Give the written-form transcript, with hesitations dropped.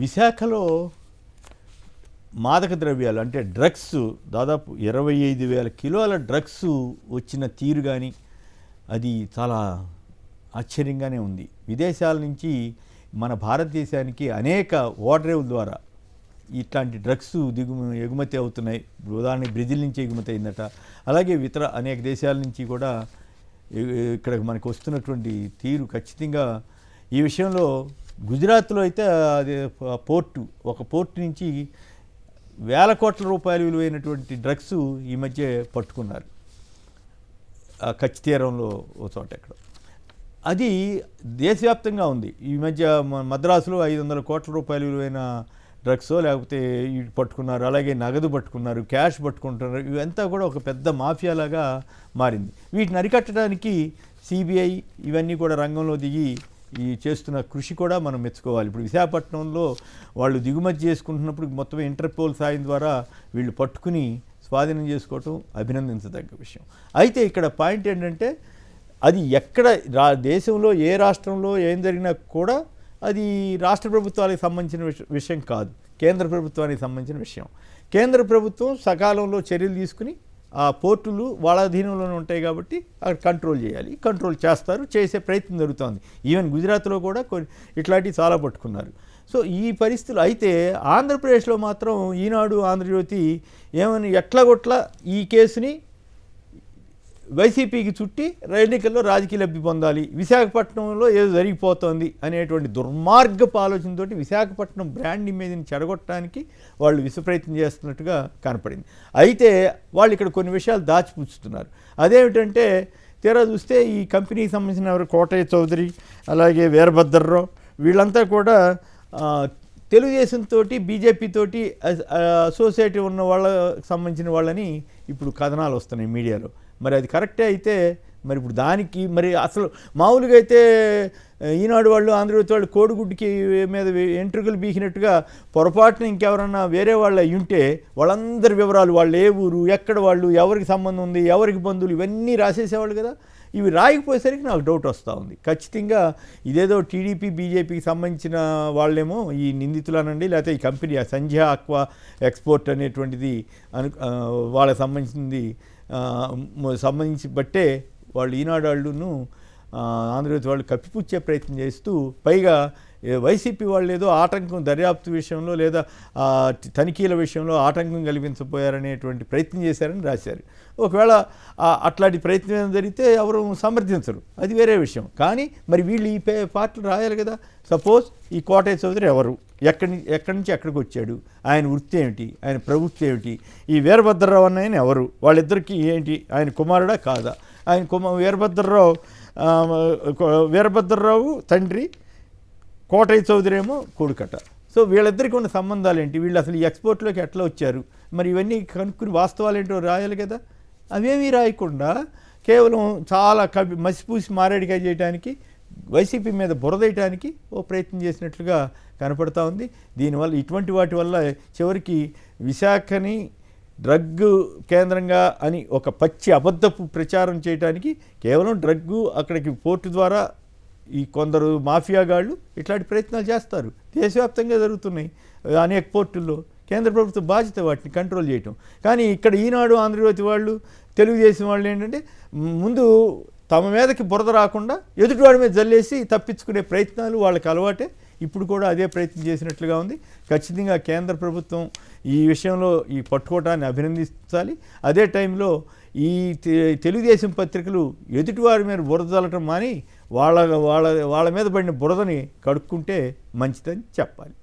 విశాఖలో మాదక ద్రవ్యాలు అంటే డ్రగ్స్ దాదాపు 25,000 కిలోల డ్రగ్స్ వచ్చిన తీరు కానీ అది చాలా ఆశ్చర్యంగానే ఉంది. విదేశాల నుంచి మన భారతదేశానికి అనేక ఓడరేవుల ద్వారా ఇట్లాంటి డ్రగ్స్ ఎగుమతి అవుతున్నాయి. ఉదాహరణకి బ్రెజిల్ నుంచి ఎగుమతి అయిందట. అలాగే ఇతర అనేక దేశాల నుంచి కూడా ఇక్కడ మనకు వస్తున్నటువంటి తీరు ఖచ్చితంగా ఈ విషయంలో గుజరాత్లో అయితే అది ఒక పోర్టు నుంచి వేల కోట్ల రూపాయలు విలువైనటువంటి డ్రగ్స్ ఈ మధ్య పట్టుకున్నారు. కచ్ తీరంలో ఓ చోట ఎక్కడ అది దేశవ్యాప్తంగా ఉంది. ఈ మధ్య మద్రాసులో 500 కోట్ల రూపాయలు విలువైన డ్రగ్స్ లేకపోతే పట్టుకున్నారు. అలాగే నగదు పట్టుకున్నారు, క్యాష్ పట్టుకుంటున్నారు. ఇవంతా కూడా ఒక పెద్ద మాఫియాలాగా మారింది. వీటిని అరికట్టడానికి సిబిఐ ఇవన్నీ కూడా రంగంలో దిగి ఈ చేస్తున్న కృషి కూడా మనం మెచ్చుకోవాలి. ఇప్పుడు విశాఖపట్నంలో వాళ్ళు దిగుమతి చేసుకుంటున్నప్పుడు మొత్తం ఇంటర్పోల్ సాయం ద్వారా వీళ్ళు పట్టుకుని స్వాధీనం చేసుకోవటం అభినందించదగ్గ విషయం. అయితే ఇక్కడ పాయింట్ ఏంటంటే అది ఎక్కడ దేశంలో ఏ రాష్ట్రంలో ఏం జరిగినా కూడా అది రాష్ట్ర ప్రభుత్వాలకు సంబంధించిన విషయం కాదు, కేంద్ర ప్రభుత్వానికి సంబంధించిన విషయం. కేంద్ర ప్రభుత్వం సకాలంలో చర్యలు తీసుకుని ఆ పోర్టులు వాళ్ళ అధీనంలోనే ఉంటాయి కాబట్టి అక్కడ కంట్రోల్ చేయాలి. కంట్రోల్ చేస్తారు, చేసే ప్రయత్నం జరుగుతుంది. ఈవెన్ గుజరాత్లో కూడా ఇట్లాంటివి చాలా పట్టుకున్నారు. సో ఈ పరిస్థితులు అయితే ఆంధ్రప్రదేశ్లో మాత్రం ఈనాడు, ఆంధ్రజ్యోతి ఏమని ఎట్లాగొట్లా ఈ కేసుని వైసీపీకి చుట్టి ఎన్నికల్లో రాజకీయ లబ్ధి పొందాలి, విశాఖపట్నంలో ఏదో జరిగిపోతోంది అనేటువంటి దుర్మార్గపు ఆలోచనతో విశాఖపట్నం బ్రాండ్ ఇమేజ్ని చెడగొట్టడానికి వాళ్ళు విశ్వప్రయత్నం చేస్తున్నట్టుగా కనపడింది. అయితే వాళ్ళు ఇక్కడ కొన్ని విషయాలు దాచిపుచ్చుతున్నారు. అదేమిటంటే తీరా చూస్తే ఈ కంపెనీకి సంబంధించిన ఎవరు కోటయ్య చౌదరి అలాగే వీరభద్రరావు వీళ్ళంతా కూడా తెలుగుదేశంతో బీజేపీతోటి అసోసియేట్ ఉన్న వాళ్ళకి సంబంధించిన వాళ్ళని ఇప్పుడు కథనాలు వస్తున్నాయి మీడియాలో. మరి అది కరెక్టే అయితే మరి ఇప్పుడు దానికి మరి అసలు మామూలుగా అయితే ఈనాడు వాళ్ళు, ఆంధ్రజ్యోతి వాళ్ళు కోడిగుడ్డుకి మీద ఎంట్రుకలు బీకినట్టుగా పొరపాటున ఇంకెవరన్నా వేరే వాళ్ళు అయి ఉంటే వాళ్ళందరి వివరాలు, వాళ్ళు ఏ ఊరు, ఎక్కడ వాళ్ళు, ఎవరికి సంబంధం ఉంది, ఎవరికి బంధువులు, ఇవన్నీ రాసేసేవాళ్ళు కదా. ఇవి రాయకపోయేసరికి నాకు డౌట్ వస్తూ ఉంది. ఖచ్చితంగా ఇదేదో టీడీపీ బీజేపీకి సంబంధించిన వాళ్ళేమో ఈ నిందితులనండి, లేకపోతే ఈ కంపెనీ సంధ్య ఆక్వా ఎక్స్పోర్ట్ అనేటువంటిది వాళ్ళకి సంబంధించి బట్టే వాళ్ళు ఈనాడు వాళ్ళను ఆంధ్రజ్యోతి వాళ్ళు కప్పిపుచ్చే ప్రయత్నం చేస్తూ పైగా వైసీపీ వాళ్ళు ఏదో ఆటంకం దర్యాప్తు విషయంలో లేదా తనిఖీల విషయంలో ఆటంకం కల్పించబోయారనేటువంటి ప్రయత్నం చేశారని రాశారు. ఒకవేళ అట్లాంటి ప్రయత్నం జరిగితే ఎవరు సమర్థించరు, అది వేరే విషయం. కానీ మరి వీళ్ళు ఈ పాటలు రాయాలి కదా. సపోజ్ ఈ కోటయ్య చౌదరి ఎవరు, ఎక్కడి నుంచి ఎక్కడికి వచ్చాడు, ఆయన వృత్తి ఏమిటి, ఆయన ప్రవృత్తి ఏమిటి, ఈ వీరభద్రరావు అన్న ఎవరు, వాళ్ళిద్దరికీ ఏంటి, ఆయన కుమారుడా కాదా, ఆయన వీరభద్రరావు తండ్రి, కోటయ్య చౌదరి ఏమో కొడుకట. సో వీళ్ళిద్దరికీ ఉన్న సంబంధాలు ఏంటి, వీళ్ళు అసలు ఈ ఎక్స్పోర్ట్లోకి ఎట్లా వచ్చారు, మరి ఇవన్నీ కనుక్కుని వాస్తవాలు ఏంటో రాయాలి కదా. అవేమీ రాయకుండా కేవలం చాలా మసిపూసి మారేడికాయ చేయడానికి, వైసీపీ మీద బురదేయటానికి ఓ ప్రయత్నం చేసినట్లుగా కనపడతా ఉంది. దీనివల్ల ఇటువంటి వాటి వల్ల చివరికి విశాఖని డ్రగ్ కేంద్రంగా అని ఒక పచ్చి అబద్ధపు ప్రచారం చేయడానికి కేవలం డ్రగ్గు అక్కడికి పోర్టు ద్వారా ఈ కొందరు మాఫియాగాళ్ళు ఇట్లాంటి ప్రయత్నాలు చేస్తారు. దేశవ్యాప్తంగా జరుగుతున్నాయి అనేక పోర్టుల్లో. కేంద్ర ప్రభుత్వ బాధ్యత వాటిని కంట్రోల్ చేయటం. కానీ ఇక్కడ ఈనాడు, ఆంధ్రజ్యోతి వాళ్ళు, తెలుగుదేశం వాళ్ళు ఏంటంటే ముందు తమ మీదకి బురద రాకుండా ఎదుటివాడి మీద జల్లేసి తప్పించుకునే ప్రయత్నాలు వాళ్ళకి అలవాటే. ఇప్పుడు కూడా అదే ప్రయత్నం చేసినట్లుగా ఉంది. ఖచ్చితంగా కేంద్ర ప్రభుత్వం ఈ విషయంలో ఈ పట్టుకోవటాన్ని అభినందించాలి. అదే టైంలో ఈ తెలుగుదేశం పత్రికలు ఎదుటివారి మీద బురద చల్లటం మాని వాళ్ళ మీద పడిన బురదని కడుక్కుంటే మంచిదని చెప్పాలి.